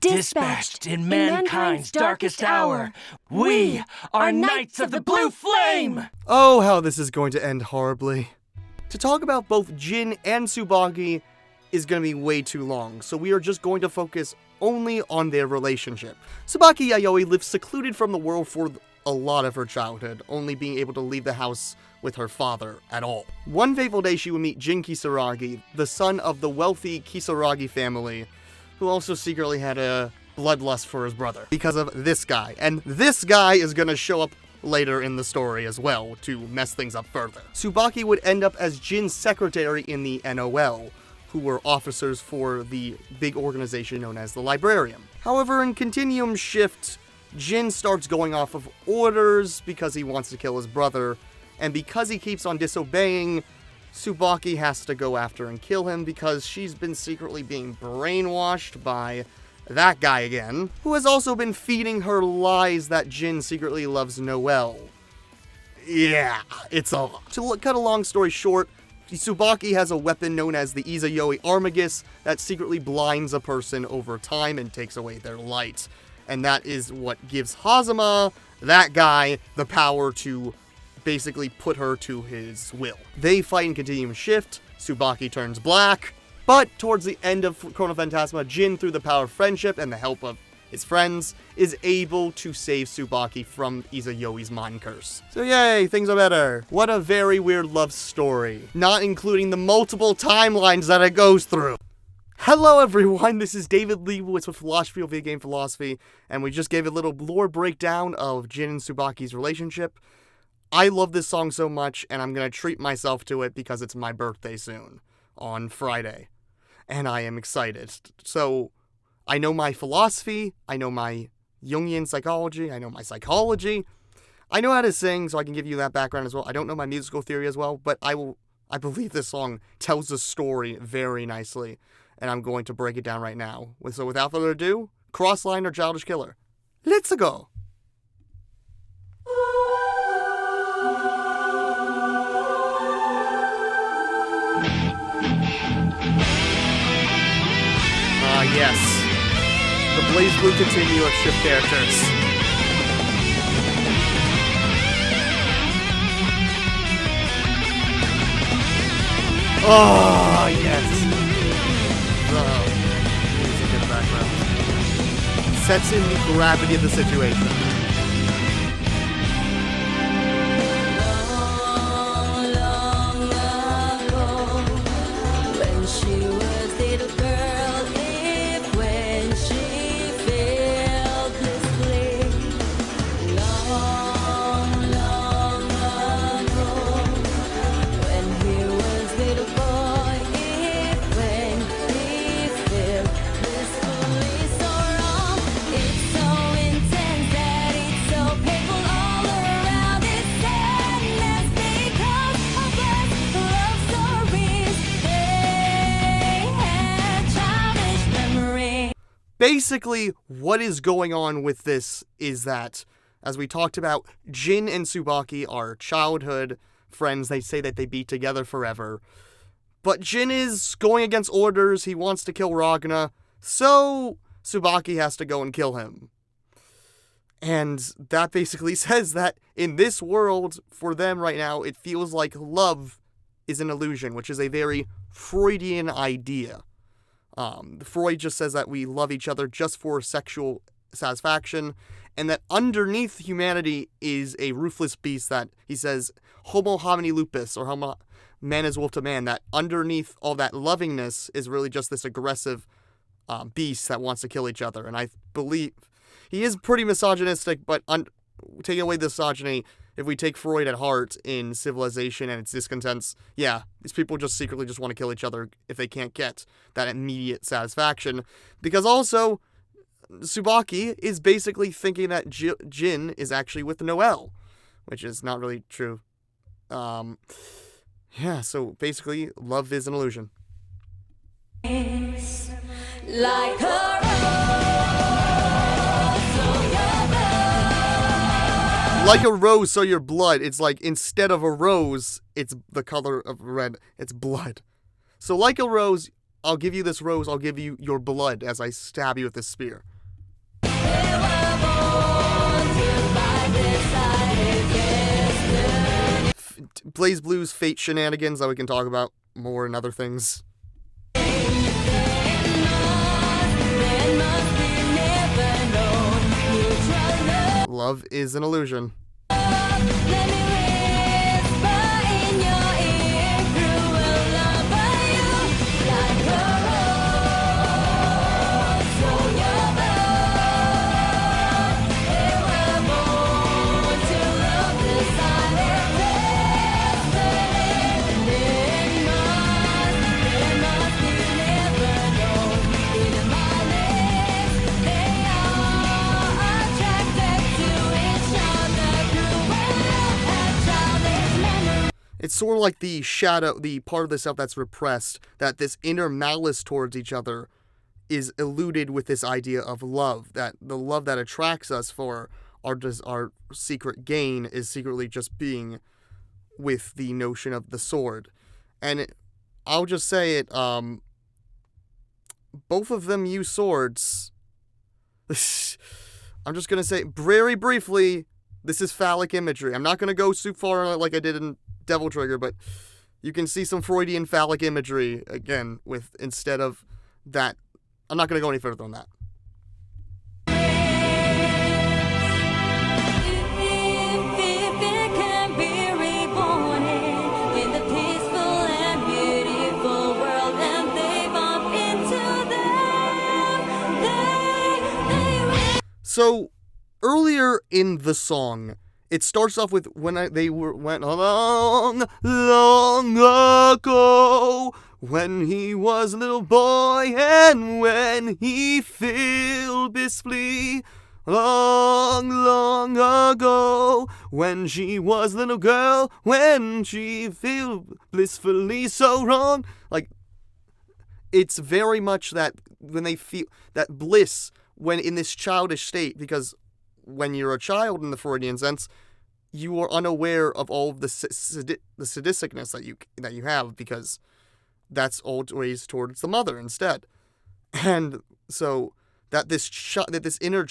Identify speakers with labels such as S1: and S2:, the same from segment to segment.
S1: Dispatched in mankind's darkest hour, we are Knights of the Blue Flame!
S2: Oh, how this is going to end horribly. To talk about both Jin and Tsubaki is going to be way too long, so we are just going to focus only on their relationship. Tsubaki Yayoi lived secluded from the world for a lot of her childhood, only being able to leave the house with her father at all. One fateful day she would meet Jin Kisaragi, the son of the wealthy Kisaragi family, who also secretly had a bloodlust for his brother because of this guy. And this guy is gonna show up later in the story as well to mess things up further. Tsubaki would end up as Jin's secretary in the NOL, who were officers for the big organization known as the Librarium. However, in Continuum Shift, Jin starts going off of orders because he wants to kill his brother, and because he keeps on disobeying, Tsubaki has to go after and kill him because she's been secretly being brainwashed by that guy again, who has also been feeding her lies that Jin secretly loves Noelle. Yeah, it's a lot. To cut a long story short, Tsubaki has a weapon known as the Izayoi Armagus that secretly blinds a person over time and takes away their light. And that is what gives Hazama, that guy, the power to basically put her to his will. They fight in Continuum Shift, Tsubaki turns black, but towards the end of Chrono Phantasma, Jin, through the power of friendship and the help of his friends, is able to save Tsubaki from Izayoi's mind curse. So yay, things are better. What a very weird love story, not including the multiple timelines that it goes through. Hello everyone, this is David Leibowitz with Philosophy of Video Game Philosophy, and we just gave a little lore breakdown of Jin and Tsubaki's relationship. I love this song so much, and I'm going to treat myself to it because it's my birthday soon, on Friday, and I am excited. So, I know my philosophy, I know my Jungian psychology, I know my psychology, I know how to sing, so I can give you that background as well. I don't know my musical theory as well, but I believe this song tells the story very nicely, and I'm going to break it down right now. So without further ado, Crossline or Childish Killer. Let's go! Yes. The Blazblue Continuum Shift characters. Oh, yes. The music in the background sets in the gravity of the situation. Basically, what is going on with this is that, as we talked about, Jin and Tsubaki are childhood friends. They say that they be together forever. But Jin is going against orders. He wants to kill Ragna, so Tsubaki has to go and kill him. And that basically says that in this world, for them right now, it feels like love is an illusion, which is a very Freudian idea. Freud just says that we love each other just for sexual satisfaction, and that underneath humanity is a ruthless beast that he says, homo homini lupus, or homo man is wolf to man, that underneath all that lovingness is really just this aggressive beast that wants to kill each other. And I believe he is pretty misogynistic, but taking away the misogyny, if we take Freud at heart in Civilization and its discontents, yeah, these people just secretly just want to kill each other if they can't get that immediate satisfaction. Because also, Tsubaki is basically thinking that Jin is actually with Noelle, which is not really true. Yeah, so basically, love is an illusion.
S3: It's like a
S2: Like a rose, so your blood. It's like, instead of a rose, it's the color of red. It's blood. So like a rose, I'll give you this rose, I'll give you your blood as I stab you with this spear. Blazblue's fate shenanigans that we can talk about more and other things. Love is an illusion. It's sort of like the shadow, the part of the self that's repressed, that this inner malice towards each other is eluded with this idea of love, that the love that attracts us for our secret gain is secretly just being with the notion of the sword. And I'll just say it, both of them use swords. I'm just going to say very briefly, this is phallic imagery. I'm not going to go too far like I did in Devil Trigger, but you can see some Freudian phallic imagery again with instead of that. I'm not going to go any further than that. So earlier in the song, it starts off with went along, long ago, when he was a little boy, and when he filled blissfully, long ago, when she was a little girl, when she filled blissfully so wrong. Like, it's very much that when they feel that bliss when in this childish state, because when you're a child in the Freudian sense, you are unaware of all of the sadisticness that you have, because that's always towards the mother instead. And so that the inner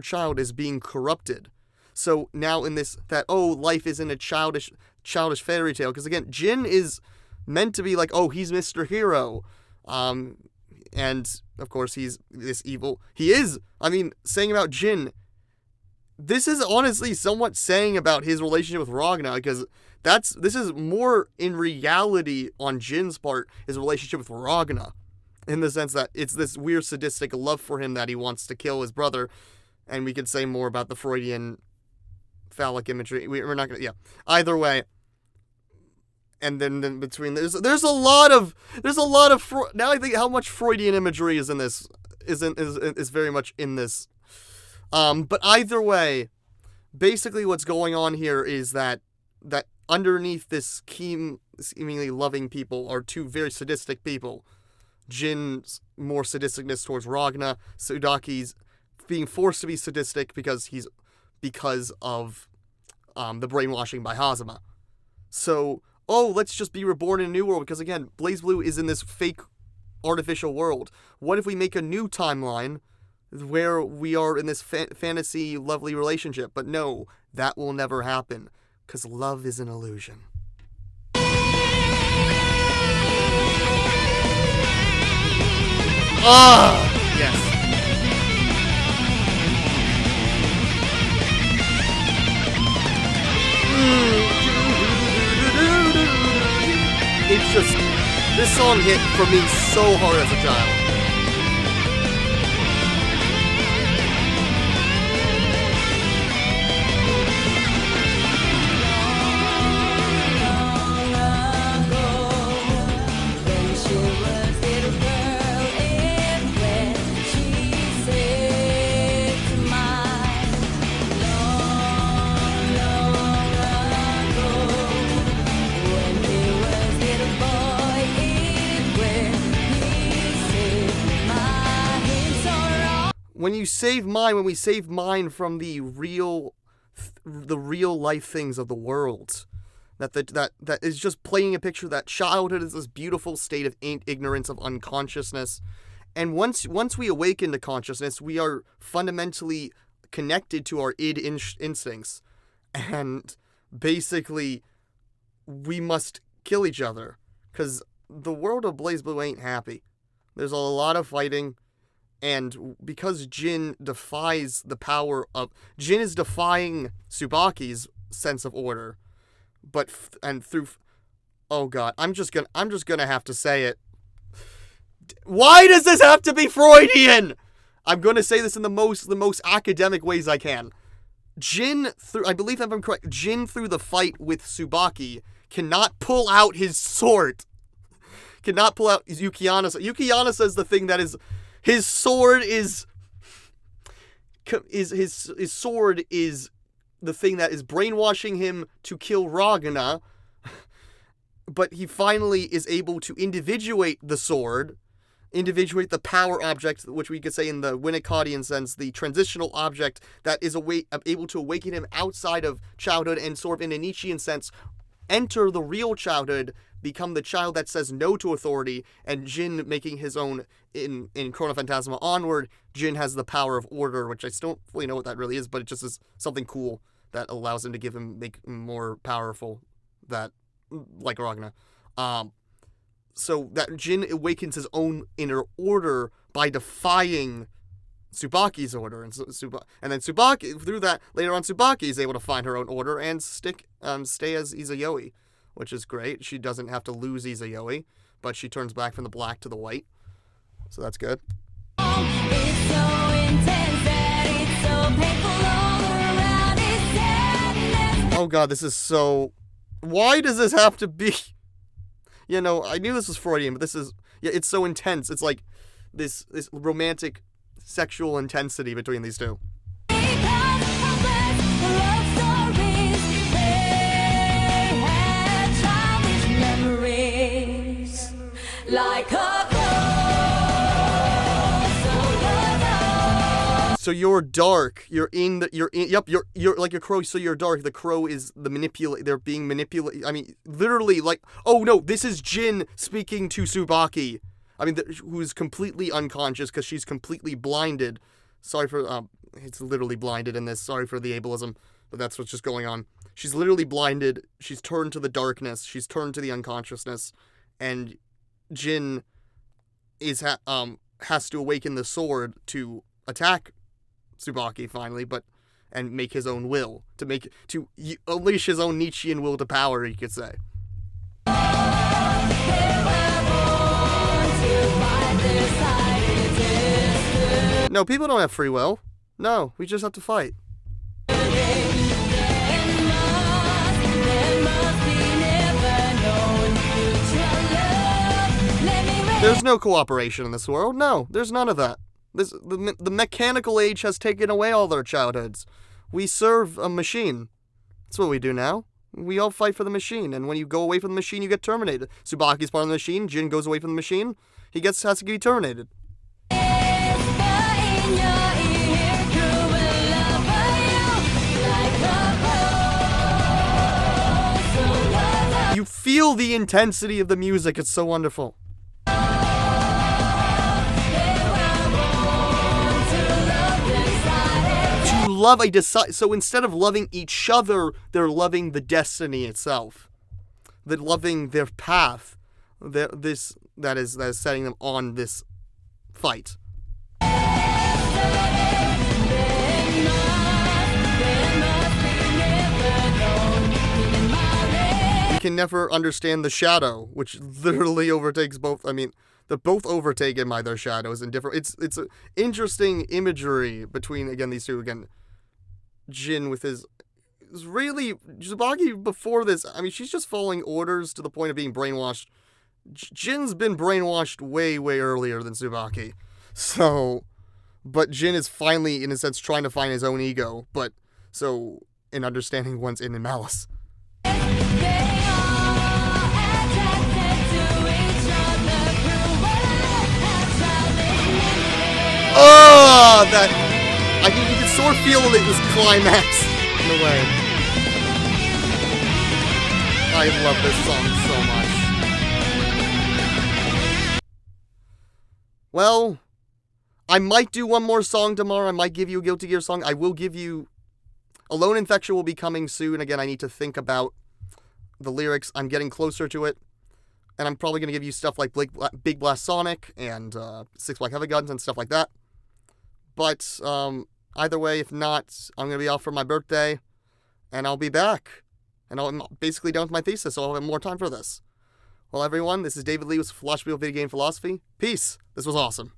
S2: child is being corrupted. So now in this, that, oh, life isn't a childish fairy tale, because again, Jin is meant to be like, oh, he's Mr. Hero. And of course he's this evil. He is, saying about Jin, this is honestly somewhat saying about his relationship with Ragna, because this is more in reality on Jin's part, his relationship with Ragna, in the sense that it's this weird sadistic love for him that he wants to kill his brother. And we could say more about the Freudian phallic imagery. We're not gonna, yeah. Either way. And then between there's a lot of now I think how much Freudian imagery is in this is very much in this. But either way, basically what's going on here is that underneath this seemingly loving people are two very sadistic people. Jin's more sadisticness towards Ragna, Tsudaki's being forced to be sadistic because of the brainwashing by Hazama. So, oh, let's just be reborn in a new world, because again, Blazblue is in this fake artificial world. What if we make a new timeline where we are in this fantasy lovely relationship? But no, that will never happen, because love is an illusion. Ah, yes. It's just, this song hit for me so hard as a child. When we save mine from the real life things of the world, that is just playing a picture that childhood is this beautiful state of ignorance, of unconsciousness, and once we awaken to consciousness, we are fundamentally connected to our id instincts, and basically we must kill each other, because the world of BlazBlue ain't happy. There's a lot of fighting, and because Jin defies the power of... Jin is defying Tsubaki's sense of order, but through... Oh god, I'm just gonna have to say it. Why does this have to be Freudian? I'm gonna say this in the most academic ways I can. Jin, I believe if I'm correct, Jin through the fight with Tsubaki cannot pull out his sword. Cannot pull out Yukiana. Yukiana says the thing that is... His sword is his sword is the thing that is brainwashing him to kill Ragana, but he finally is able to individuate the sword, individuate the power object, which we could say in the Winnicottian sense, the transitional object that is able to awaken him outside of childhood and sort of in a Nietzschean sense, enter the real childhood, become the child that says no to authority, and Jin making his own in Chrono Phantasma onward. Jin has the power of order, which I still don't fully know what that really is, but it just is something cool that allows him to make him more powerful, that like Ragna. So that Jin awakens his own inner order by defying Tsubaki's order, and then Tsubaki, through that later on, Tsubaki is able to find her own order and stay as Izayoi, which is great. She doesn't have to lose Izayoi, but she turns back from the black to the white, so that's good.
S3: It's so intense that it's so painful all around. It's sadness.
S2: Oh god, this is so... Why does this have to be... You know, I knew this was Freudian, but this is... Yeah, it's so intense. It's like this romantic sexual intensity between these two.
S3: Like a
S2: So you're dark. You're like a crow. So you're dark. The crow is they're being manipulated. I mean, literally, like, oh no, this is Jin speaking to Tsubaki. I mean, who's completely unconscious because she's completely blinded. Sorry for, it's literally blinded in this. Sorry for the ableism, but that's what's just going on. She's literally blinded. She's turned to the darkness. She's turned to the unconsciousness, and Jin has to awaken the sword to attack Tsubaki finally, and make his own will, to unleash his own Nietzschean will to power, you could say. No, people don't have free will. No, we just have to fight. There's no cooperation in this world. No, there's none of that. The mechanical age has taken away all their childhoods. We serve a machine. That's what we do now. We all fight for the machine, and when you go away from the machine, you get terminated. Tsubaki's part of the machine. Jin goes away from the machine. He has to be terminated. You feel the intensity of the music. It's so wonderful. So instead of loving each other, they're loving the destiny itself. They're loving their path. That is setting them on this fight. You can never understand the shadow, which literally overtakes both. I mean, they're both overtaken by their shadows in different... It's an interesting imagery between, again, these two. Again, Jin with his... It's really... Tsubaki before this, I mean, she's just following orders to the point of being brainwashed. Jin's been brainwashed way, way earlier than Tsubaki. So... But Jin is finally, in a sense, trying to find his own ego. But, so, in understanding one's in malice. Oh, that... I think you can sort of feel it was climax in a way. I love this song so much. Well, I might do one more song tomorrow. I might give you a Guilty Gear song. I will give you... Alone Infection will be coming soon. Again, I need to think about the lyrics. I'm getting closer to it. And I'm probably going to give you stuff like Big Blast Sonic and Six Black Heavy Guns and stuff like that. But either way, if not, I'm going to be off for my birthday. And I'll be back. And I'm basically done with my thesis, so I'll have more time for this. Well, everyone, this is David Lee with Philosophy of Video Game Philosophy. Peace. This was awesome.